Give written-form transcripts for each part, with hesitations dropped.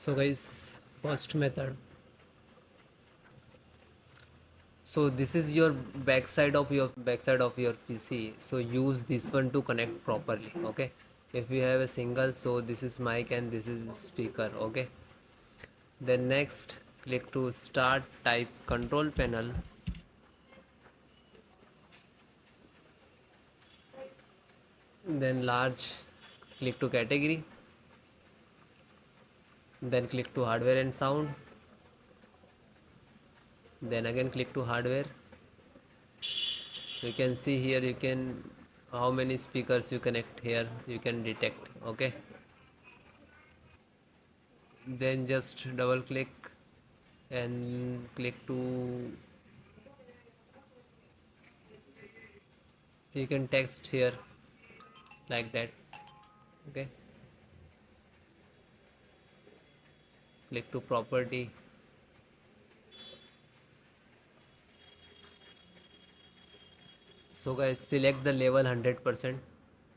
So guys, first method. So this is your backside of your PC. So use this one to connect properly. Okay. If you have a single, so this is mic and this is speaker. Okay. Then next, click to start. Type control panel. Then large. Click to category. Then click to hardware and sound. Then again click to hardware. You can see here you can how many speakers you connect here you can detect. Okay, then just double click and click to you can text here like that. Okay, click to property. So guys, select the level 100%.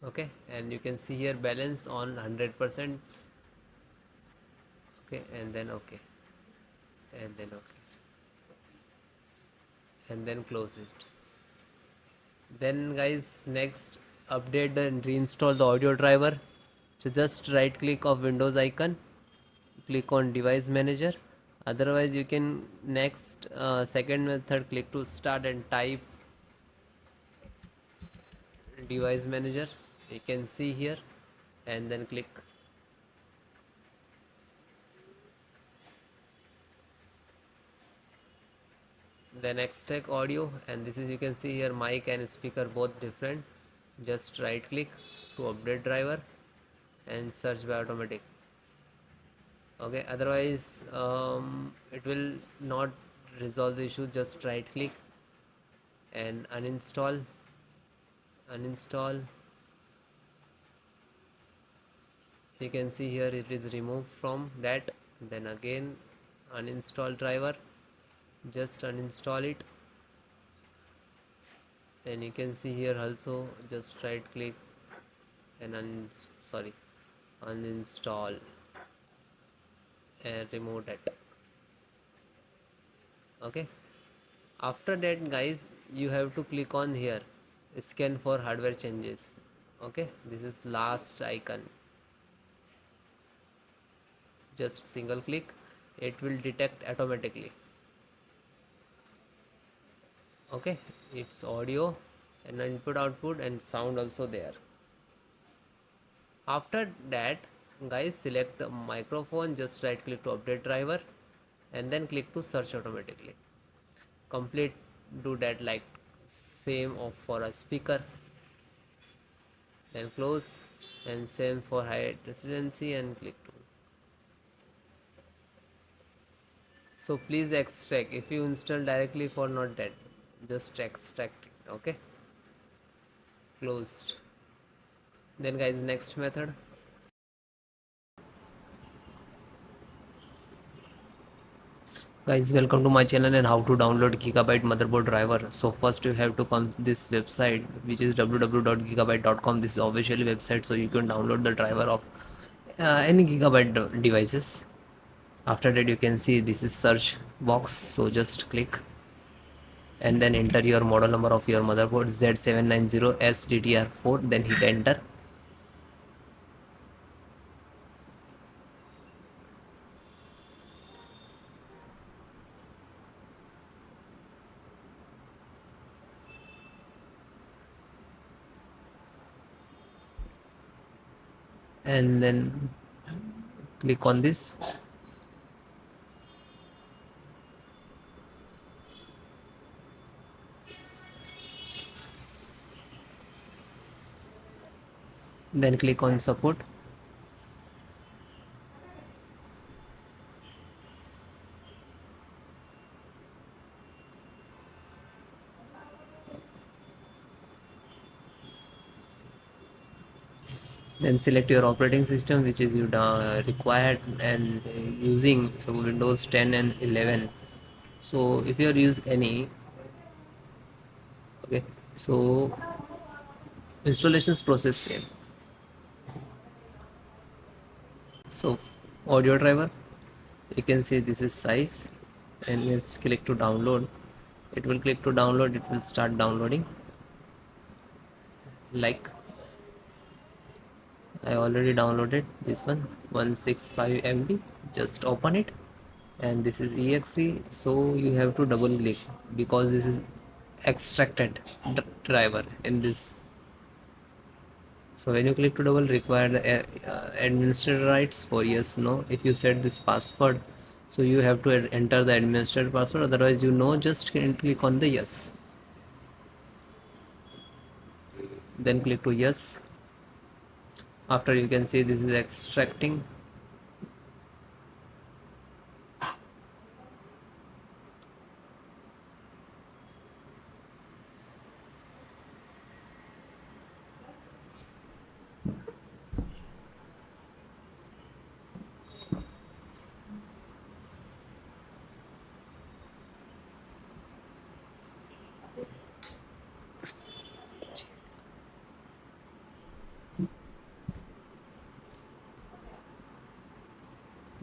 Okay, and you can see here balance on 100%. Okay, and then okay, and then okay, and then close it. Then guys, next, update and reinstall the audio driver. So just right click of Windows icon, click on device manager. Otherwise you can next second method, click to start and type device manager. You can see here, and then click. Then extract audio, and this is you can see here mic and speaker both different. Just right click to update driver and search by automatic. Okay, otherwise it will not resolve the issue. Just right click and uninstall. You can see here it is removed from that. Then again uninstall driver, just uninstall it. And you can see here also just right click and uninstall and remove that. Okay, after that guys, you have to click on here scan for hardware changes. Okay, this is last icon. Just single click, it will detect automatically. Okay, it's audio and input output and sound also there. After that guys, select the microphone, just right click to update driver and then click to search automatically. Complete, do that like same of for a speaker, then close, and same for high residency and click to. So please extract. If you install directly for not that, just extract it. Okay, closed. Then guys, next method. Guys, welcome to my channel and how to download Gigabyte motherboard driver. So first you have to come this website, which is www.gigabyte.com. This is officially website, so you can download the driver of any Gigabyte devices. After that you can see this is search box, so just click and then enter your model number of your motherboard Z790S DDR4, then hit enter. And then click on this. Then click on support. Then select your operating system which is you required and using, so Windows 10 and 11. So if you are use any, okay, so installations process same. So audio driver, You can see this is size, and let's click to download. It will click to download, it will start downloading. Like, I already downloaded this one, 165 MB. Just open it, and this is exe. So you have to double click because this is extracted driver in this. So when you click to double, require the administrator rights for yes, no. If you set this password, so you have to enter the administrator password, otherwise you know, just click on the yes, then click to yes. After, you can see this is extracting.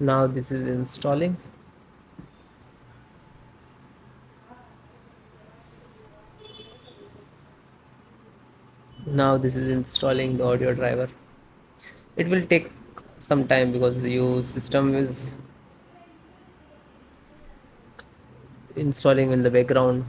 Now this is installing. Now this is installing the audio driver. It will take some time because your system is installing in the background.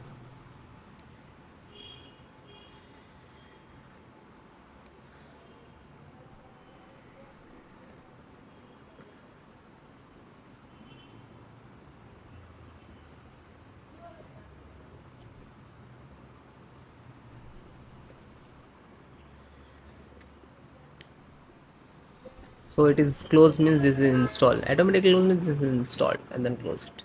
So it is closed means this is installed. Automatically means this is installed, and then close it.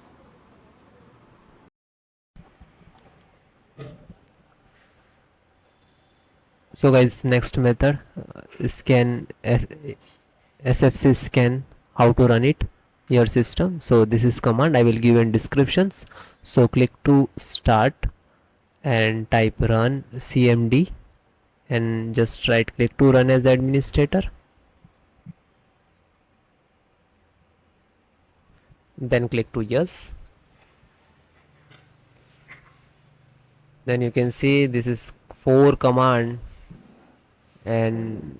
So guys, next method, scan SFC scan, how to run it your system. So this is command I will give in descriptions. So click to start and type run cmd, and just right click to run as administrator, then click to yes. Then you can see this is 4 command, and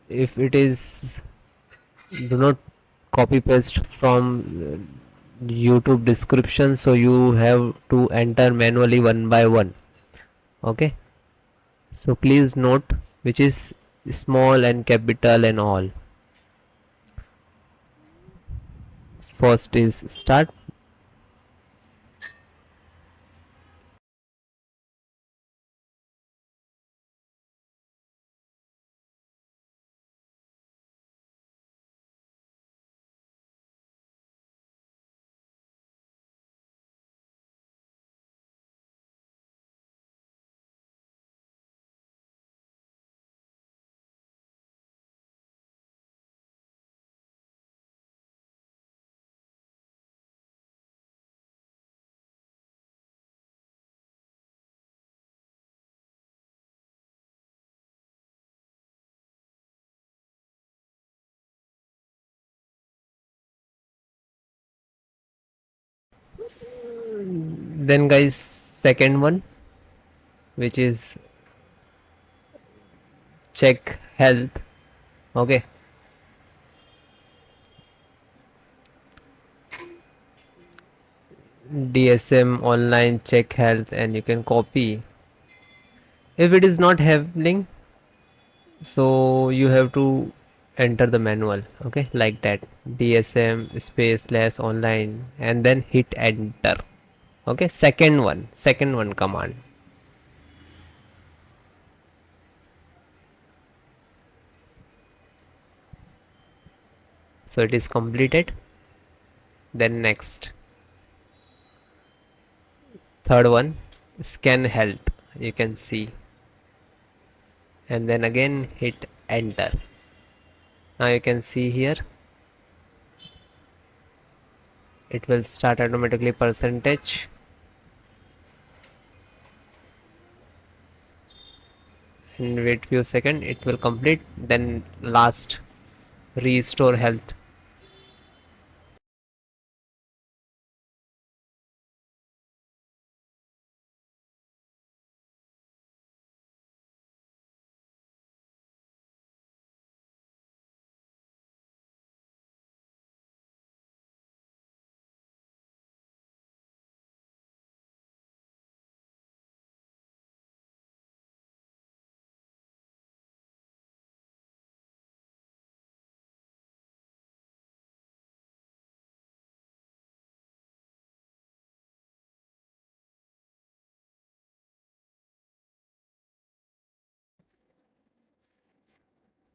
if it is, do not copy paste from YouTube description, so you have to enter manually one by one. Okay, so please note which is small and capital and all. First is start. Then guys, second one, which is check health. Okay, DSM online check health, and you can copy. If it is not happening, so you have to enter the manual. Okay, like that, DSM space slash online, and then hit enter. Okay, second one command. So it is completed. Then next, third one, scan health, you can see, and then again hit enter. Now you can see here it will start automatically percentage, and wait few seconds, it will complete. Then last, restore health.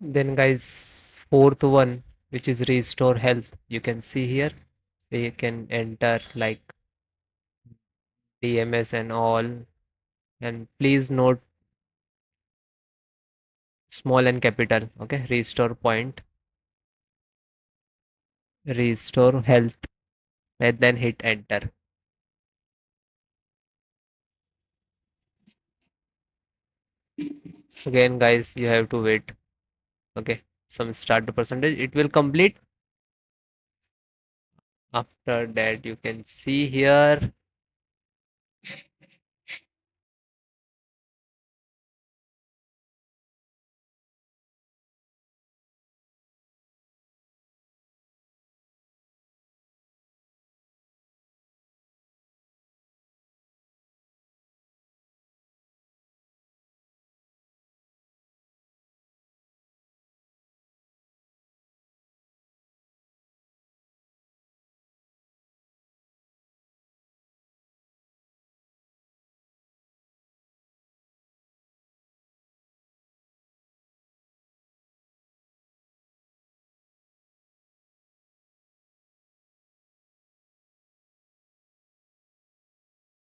Then guys, fourth one, which is restore health. You can see here, we can enter like DMS and all. And please note small and capital. Okay, restore point, restore health, and then hit enter. Again, guys, you have to wait. Okay, some start the percentage. It will complete. After that, you can see here